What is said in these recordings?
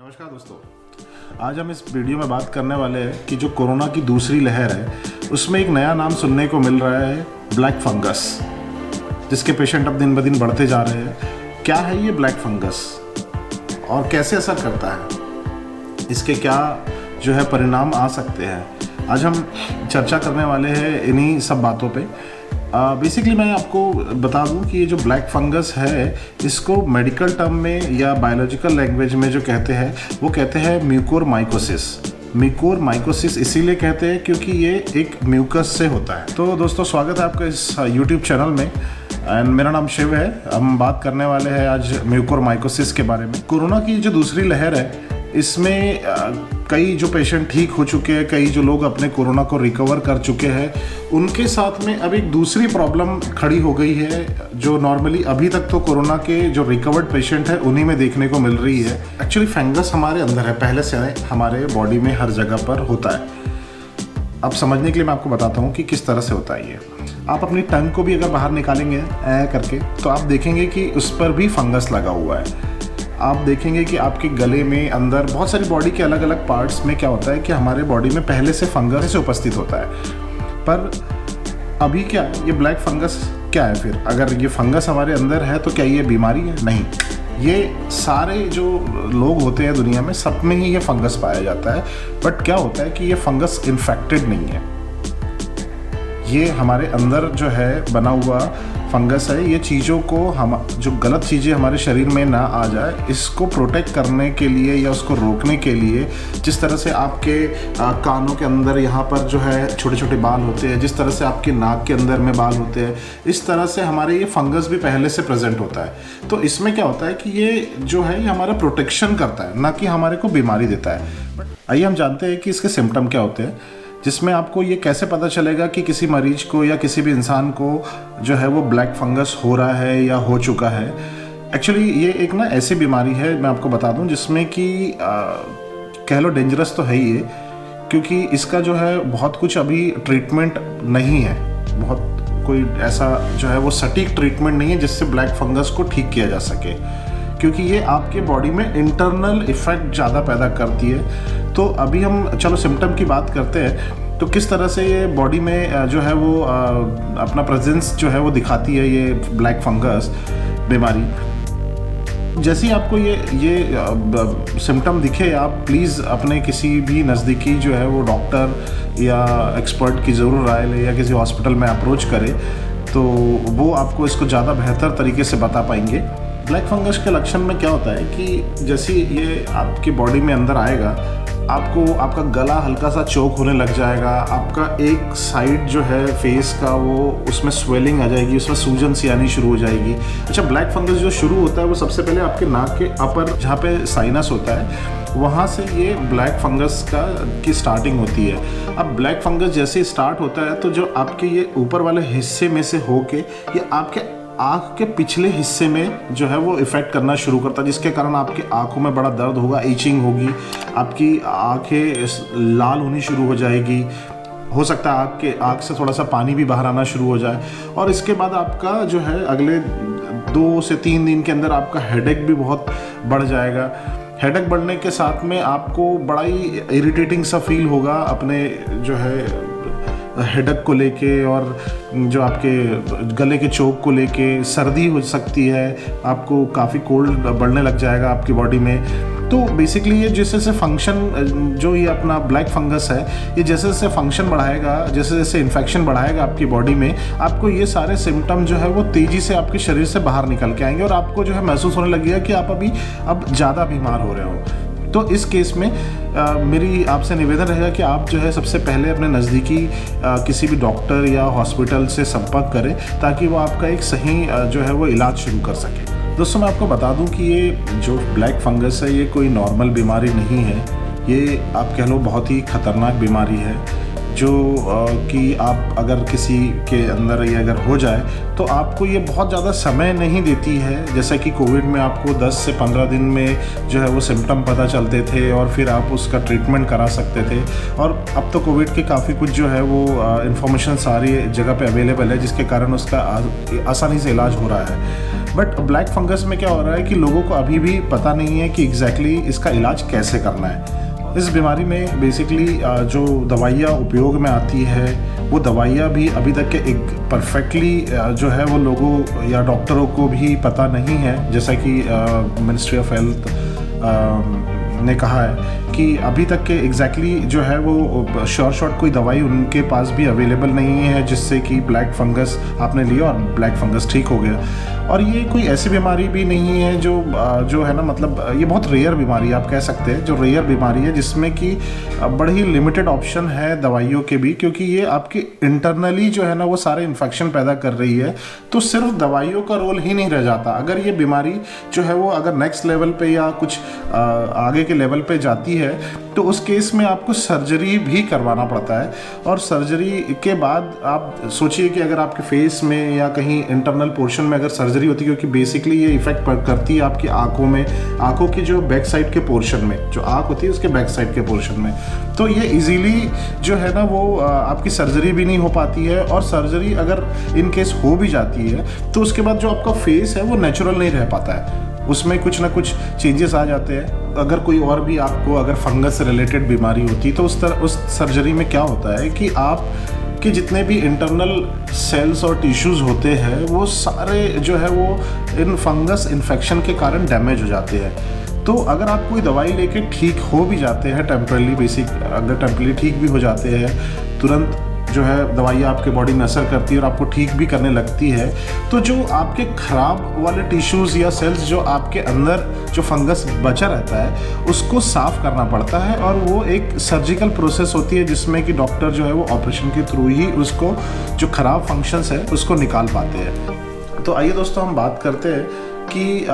नमस्कार दोस्तों, आज हम इस वीडियो में बात करने वाले हैं कि जो कोरोना की दूसरी लहर है उसमें एक नया नाम सुनने को मिल रहा है, ब्लैक फंगस, जिसके पेशेंट अब दिन ब दिन बढ़ते जा रहे हैं। क्या है ये ब्लैक फंगस और कैसे असर करता है, इसके क्या जो है परिणाम आ सकते हैं, आज हम चर्चा करने वाले हैं इन्हीं सब बातों पे। बेसिकली मैं आपको बता दूं कि ये जो ब्लैक फंगस है इसको मेडिकल टर्म में या बायोलॉजिकल लैंग्वेज में जो कहते हैं वो कहते हैं म्यूकोरमाइकोसिस। म्यूकोरमाइकोसिस इसीलिए कहते हैं क्योंकि ये एक म्यूकस से होता है। तो दोस्तों, स्वागत है आपका इस यूट्यूब चैनल में एंड मेरा नाम शिव है। हम बात करने वाले हैं आज म्यूकोरमाइकोसिस के बारे में। कोरोना की जो दूसरी लहर है इसमें कई जो पेशेंट ठीक हो चुके हैं, कई जो लोग अपने कोरोना को रिकवर कर चुके हैं, उनके साथ में अब एक दूसरी प्रॉब्लम खड़ी हो गई है जो नॉर्मली अभी तक तो कोरोना के जो रिकवर्ड पेशेंट है उन्हीं में देखने को मिल रही है। एक्चुअली फंगस हमारे अंदर है, पहले से हमारे बॉडी में हर जगह पर होता है। अब समझने के लिए मैं आपको बताता हूँ कि किस तरह से होता है ये। आप अपनी टंग को भी अगर बाहर निकालेंगे करके तो आप देखेंगे कि उस पर भी फंगस लगा हुआ है। आप देखेंगे कि आपके गले में अंदर बहुत सारी बॉडी के अलग अलग पार्ट्स में क्या होता है कि हमारे बॉडी में पहले से फंगस से उपस्थित होता है। पर अभी क्या ये ब्लैक फंगस क्या है फिर? अगर ये फंगस हमारे अंदर है तो क्या ये बीमारी है? नहीं, ये सारे जो लोग होते हैं दुनिया में सब में ही ये फंगस पाया जाता है। बट क्या होता है कि ये फंगस इन्फेक्टेड नहीं है, ये हमारे अंदर जो है बना हुआ फंगस है। ये चीज़ों को हम जो गलत चीज़ें हमारे शरीर में ना आ जाए इसको प्रोटेक्ट करने के लिए या उसको रोकने के लिए, जिस तरह से आपके कानों के अंदर यहाँ पर जो है छोटे छोटे बाल होते हैं, जिस तरह से आपके नाक के अंदर में बाल होते हैं, इस तरह से हमारे ये फंगस भी पहले से प्रेजेंट होता है। तो इसमें क्या होता है कि ये जो है ये हमारा प्रोटेक्शन करता है, ना कि हमारे को बीमारी देता है। आइए हम जानते हैं कि इसके सिम्टम क्या होते हैं, जिसमें आपको ये कैसे पता चलेगा कि किसी मरीज को या किसी भी इंसान को जो है वो ब्लैक फंगस हो रहा है या हो चुका है। एक्चुअली ये एक ना ऐसी बीमारी है, मैं आपको बता दूं, जिसमें कि कह लो डेंजरस तो है ही है, क्योंकि इसका जो है बहुत कुछ अभी ट्रीटमेंट नहीं है, बहुत कोई ऐसा जो है वो सटीक ट्रीटमेंट नहीं है जिससे ब्लैक फंगस को ठीक किया जा सके, क्योंकि ये आपके बॉडी में इंटरनल इफेक्ट ज़्यादा पैदा करती है। तो अभी हम चलो सिम्टम की बात करते हैं। तो किस तरह से ये बॉडी में जो है वो अपना प्रेजेंस जो है वो दिखाती है ये ब्लैक फंगस बीमारी। जैसे ही आपको ये सिम्टम दिखे, आप प्लीज़ अपने किसी भी नज़दीकी जो है वो डॉक्टर या एक्सपर्ट की ज़रूर राय ले या किसी हॉस्पिटल में अप्रोच करें, तो वो आपको इसको ज़्यादा बेहतर तरीके से बता पाएंगे। ब्लैक फंगस के लक्षण में क्या होता है कि जैसे ये आपकी बॉडी में अंदर आएगा, आपका गला हल्का सा चोक होने लग जाएगा, आपका एक साइड जो है फेस का वो उसमें स्वेलिंग आ जाएगी, उसमें सूजन सी आनी शुरू हो जाएगी। अच्छा, ब्लैक फंगस जो शुरू होता है वो सबसे पहले आपके नाक के अपर जहाँ पे साइनस होता है वहाँ से ये ब्लैक फंगस की स्टार्टिंग होती है। अब ब्लैक फंगस जैसे स्टार्ट होता है तो जो आपके ये ऊपर वाले हिस्से में से होके ये आपके आँख के पिछले हिस्से में जो है वो इफ़ेक्ट करना शुरू करता है, जिसके कारण आपकी आँखों में बड़ा दर्द होगा, ईचिंग होगी, आपकी आँखें लाल होनी शुरू हो जाएगी, हो सकता है आँख से थोड़ा सा पानी भी बाहर आना शुरू हो जाए। और इसके बाद आपका जो है अगले 2 से 3 दिन के अंदर आपका हेडेक भी बहुत बढ़ जाएगा। हेडेक बढ़ने के साथ में आपको बड़ा ही इरिटेटिंग सा फील होगा अपने जो है हेडेक को लेके, और जो आपके गले के चोक को लेके सर्दी हो सकती है, आपको काफ़ी कोल्ड बढ़ने लग जाएगा आपकी बॉडी में। तो बेसिकली ये जैसे जैसे फंक्शन जो ये अपना ब्लैक फंगस है ये जैसे जैसे फंक्शन बढ़ाएगा, जैसे जैसे इन्फेक्शन बढ़ाएगा आपकी बॉडी में, आपको ये सारे सिम्टम जो है वो तेज़ी से आपके शरीर से बाहर निकल के आएंगे और आपको जो है महसूस होने लगेगा कि आप अब ज़्यादा बीमार हो रहे हो। तो इस केस में मेरी आपसे निवेदन रहेगा कि आप जो है सबसे पहले अपने नज़दीकी किसी भी डॉक्टर या हॉस्पिटल से संपर्क करें, ताकि वो आपका एक सही जो है वो इलाज शुरू कर सके। दोस्तों, मैं आपको बता दूं कि ये जो ब्लैक फंगस है ये कोई नॉर्मल बीमारी नहीं है, ये आप कह लो बहुत ही ख़तरनाक बीमारी है, जो कि आप अगर किसी के अंदर ये अगर हो जाए तो आपको ये बहुत ज़्यादा समय नहीं देती है। जैसा कि कोविड में आपको 10 से 15 दिन में जो है वो सिम्टम पता चलते थे और फिर आप उसका ट्रीटमेंट करा सकते थे, और अब तो कोविड के काफ़ी कुछ जो है वो इन्फॉर्मेशन सारी जगह पे अवेलेबल है, जिसके कारण उसका आसानी से इलाज हो रहा है। बट ब्लैक फंगस में क्या हो रहा है कि लोगों को अभी भी पता नहीं है कि एग्जैक्टली इसका इलाज कैसे करना है। इस बीमारी में बेसिकली जो दवाइयाँ उपयोग में आती है वो दवाइयाँ भी अभी तक के एक परफेक्टली जो है वो लोगों या डॉक्टरों को भी पता नहीं है। जैसा कि मिनिस्ट्री ऑफ हेल्थ ने कहा है कि अभी तक के एग्जैक्टली जो है वो शॉर्ट कोई दवाई उनके पास भी अवेलेबल नहीं है जिससे कि ब्लैक फंगस आपने लिया और ब्लैक फंगस ठीक हो गया। और ये कोई ऐसी बीमारी भी नहीं है जो है ना, मतलब ये बहुत रेयर बीमारी आप कह सकते हैं, जो रेयर बीमारी है जिसमें कि बड़े ही लिमिटेड ऑप्शन है दवाइयों के भी, क्योंकि ये आपके इंटरनली जो है ना वो सारे इन्फेक्शन पैदा कर रही है। तो सिर्फ दवाइयों का रोल ही नहीं रह जाता। अगर ये बीमारी जो है वो अगर नेक्स्ट लेवल पे या कुछ आगे के लेवल पे जाती है तो उस केस में आपको सर्जरी भी करवाना पड़ता है। और सर्जरी के बाद आप सोचिए कि अगर आपके फेस में या कहीं इंटरनल पोर्शन में अगर सर्जरी होती है, क्योंकि बेसिकली ये इफेक्ट करती है आपकी आंखों में, आंखों की जो बैक साइड के पोर्शन में, जो आंख होती है उसके बैक साइड के पोर्शन में, तो ये इजीली जो है ना वो आपकी सर्जरी भी नहीं हो पाती है। और सर्जरी अगर इन केस हो भी जाती है तो उसके बाद जो आपका फेस है वो नेचुरल नहीं रह पाता है, उसमें कुछ ना कुछ चेंजेस आ जाते हैं। अगर कोई और भी आपको अगर फंगस से रिलेटेड बीमारी होती है तो उस सर्जरी में क्या होता है कि आप कि जितने भी इंटरनल सेल्स और टिश्यूज़ होते हैं वो सारे जो है वो इन फंगस इन्फेक्शन के कारण डैमेज हो जाते हैं। तो अगर आप कोई दवाई लेके ठीक हो भी जाते हैं टेम्परली, अगर टेम्परली ठीक भी हो जाते हैं, तुरंत जो है दवाइयाँ आपके बॉडी में असर करती है और आपको ठीक भी करने लगती है, तो जो आपके ख़राब वाले टिश्यूज़ या सेल्स जो आपके अंदर जो फंगस बचा रहता है उसको साफ़ करना पड़ता है। और वो एक सर्जिकल प्रोसेस होती है जिसमें कि डॉक्टर जो है वो ऑपरेशन के थ्रू ही उसको जो ख़राब फंक्शंस है उसको निकाल पाते हैं। तो आइए दोस्तों हम बात करते हैं कि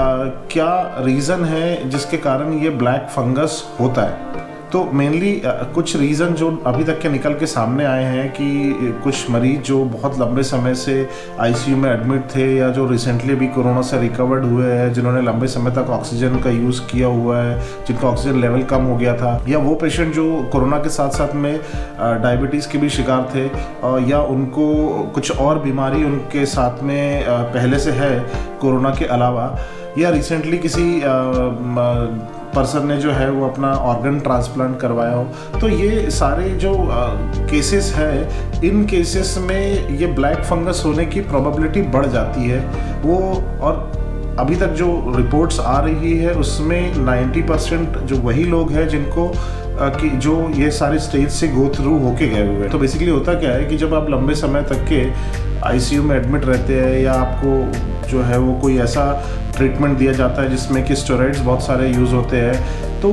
क्या रीज़न है जिसके कारण ये ब्लैक फंगस होता है। तो मेनली कुछ रीज़न जो अभी तक के निकल के सामने आए हैं कि कुछ मरीज जो बहुत लंबे समय से आईसीयू में एडमिट थे या जो रिसेंटली भी कोरोना से रिकवर्ड हुए हैं, जिन्होंने लंबे समय तक ऑक्सीजन का यूज़ किया हुआ है, जिनका ऑक्सीजन लेवल कम हो गया था, या वो पेशेंट जो कोरोना के साथ साथ में डायबिटीज़ के भी शिकार थे या उनको कुछ और बीमारी उनके साथ में पहले से है कोरोना के अलावा, या रिसेंटली किसी पर्सन ने जो है वो अपना ऑर्गन ट्रांसप्लांट करवाया हो। तो ये सारे जो केसेस है, इन केसेस में ये ब्लैक फंगस होने की प्रोबेबिलिटी बढ़ जाती है वो। और अभी तक जो रिपोर्ट्स आ रही है उसमें 90% जो वही लोग हैं जिनको कि जो ये सारे स्टेज से गो थ्रू होके गए हुए हैं। तो बेसिकली होता क्या है कि जब आप लंबे समय तक के आईसीयू में एडमिट रहते हैं या आपको जो है वो कोई ऐसा ट्रीटमेंट दिया जाता है जिसमें कि स्टेरॉइड्स बहुत सारे यूज़ होते हैं, तो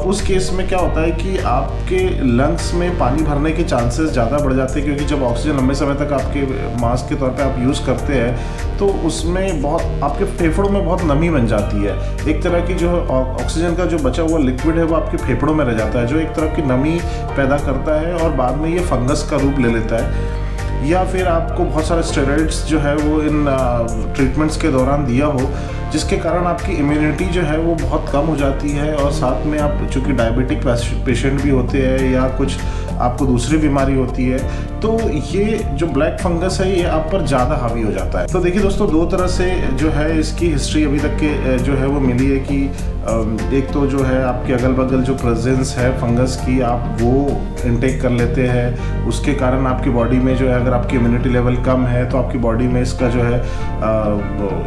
उस केस में क्या होता है कि आपके लंग्स में पानी भरने के चांसेस ज़्यादा बढ़ जाते हैं, क्योंकि जब ऑक्सीजन लंबे समय तक आपके मास्क के तौर पे आप यूज़ करते हैं तो उसमें बहुत आपके फेफड़ों में बहुत नमी बन जाती है। एक तरह की जो ऑक्सीजन का जो बचा हुआ लिक्विड है वो आपके फेफड़ों में रह जाता है, जो एक तरह की नमी पैदा करता है और बाद में ये फंगस का रूप ले लेता है। या फिर आपको बहुत सारे स्टेरॉइड्स जो है वो इन ट्रीटमेंट्स के दौरान दिया हो, जिसके कारण आपकी इम्यूनिटी जो है वो बहुत कम हो जाती है। और साथ में आप चूँकि डायबिटिक पेशेंट भी होते हैं या कुछ आपको दूसरी बीमारी होती है, तो ये जो ब्लैक फंगस है ये आप पर ज़्यादा हावी हो जाता है। तो देखिए दोस्तों, दो तरह से जो है इसकी हिस्ट्री अभी तक के जो है वो मिली है कि एक तो जो है आपके अगल बगल जो प्रेजेंस है फंगस की, आप वो इनटेक कर लेते हैं, उसके कारण आपकी बॉडी में जो है अगर आपकी इम्यूनिटी लेवल कम है तो आपकी बॉडी में इसका जो है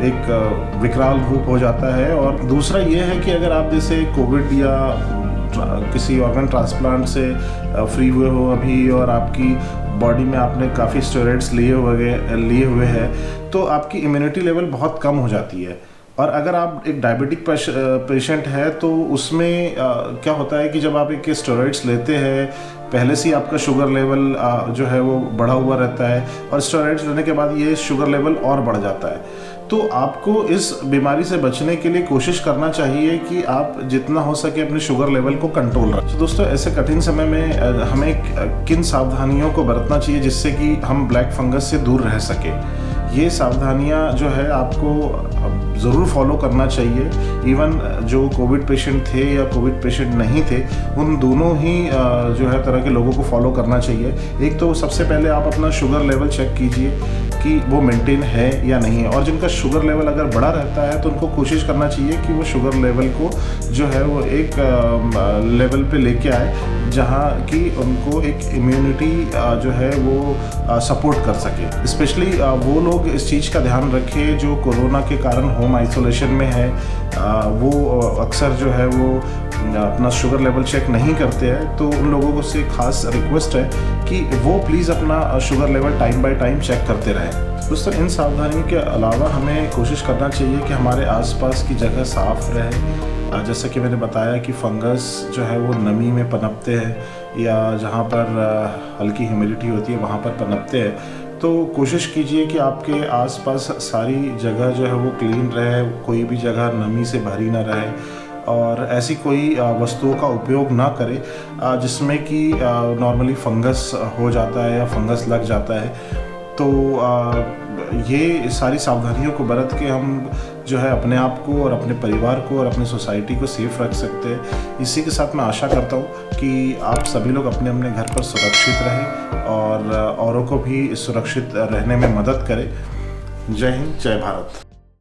एक विकराल रूप हो जाता है। और दूसरा ये है कि अगर आप जैसे कोविड या किसी ऑर्गन ट्रांसप्लांट से फ्री हुए हो अभी और आपकी बॉडी में आपने काफ़ी स्टेरॉइड्स लिए हुए हैं, तो आपकी इम्यूनिटी लेवल बहुत कम हो जाती है। और अगर आप एक डायबिटिक पेशेंट है तो उसमें क्या होता है कि जब आप एक स्टेरॉइड्स लेते हैं, पहले से ही आपका शुगर लेवल जो है वो बढ़ा हुआ रहता है और स्टेरॉइड्स लेने के बाद ये शुगर लेवल और बढ़ जाता है। तो आपको इस बीमारी से बचने के लिए कोशिश करना चाहिए कि आप जितना हो सके अपने शुगर लेवल को कंट्रोल रखें। तो दोस्तों, ऐसे कठिन समय में हमें किन सावधानियों को बरतना चाहिए जिससे कि हम ब्लैक फंगस से दूर रह सके, ये सावधानियां जो है आपको ज़रूर फॉलो करना चाहिए। इवन जो कोविड पेशेंट थे या कोविड पेशेंट नहीं थे, उन दोनों ही जो है तरह के लोगों को फॉलो करना चाहिए। एक तो सबसे पहले आप अपना शुगर लेवल चेक कीजिए कि वो मेंटेन है या नहीं है। और जिनका शुगर लेवल अगर बड़ा रहता है तो उनको कोशिश करना चाहिए कि वो शुगर लेवल को जो है वो एक लेवल पे लेके आए जहाँ कि उनको एक इम्यूनिटी जो है वो सपोर्ट कर सके। स्पेशली वो लोग इस चीज़ का ध्यान रखें जो कोरोना के कारण होम आइसोलेशन में है, वो अक्सर जो है वो अपना शुगर लेवल चेक नहीं करते हैं। तो उन लोगों को से खास रिक्वेस्ट है कि वो प्लीज़ अपना sugar level time by time check करते रहें। दोस्तों, इन सावधानियों के अलावा हमें कोशिश करना चाहिए कि हमारे आसपास की जगह साफ़ रहे। जैसा कि मैंने बताया कि फंगस जो है वो नमी में पनपते हैं या जहाँ पर हल्की ह्यूमिडिटी होती है वहाँ पर पनपते हैं। तो कोशिश कीजिए कि आपके आसपास सारी जगह जो है वो क्लीन रहे, कोई भी जगह नमी से भरी ना रहे और ऐसी कोई वस्तुओं का उपयोग ना करें जिसमें कि नॉर्मली फंगस हो जाता है या फंगस लग जाता है। तो ये सारी सावधानियों को बरत के हम जो है अपने आप को और अपने परिवार को और अपनी सोसाइटी को सेफ रख सकते हैं। इसी के साथ मैं आशा करता हूँ कि आप सभी लोग अपने अपने घर पर सुरक्षित रहें और औरों को भी सुरक्षित रहने में मदद करें। जय हिंद, जय भारत।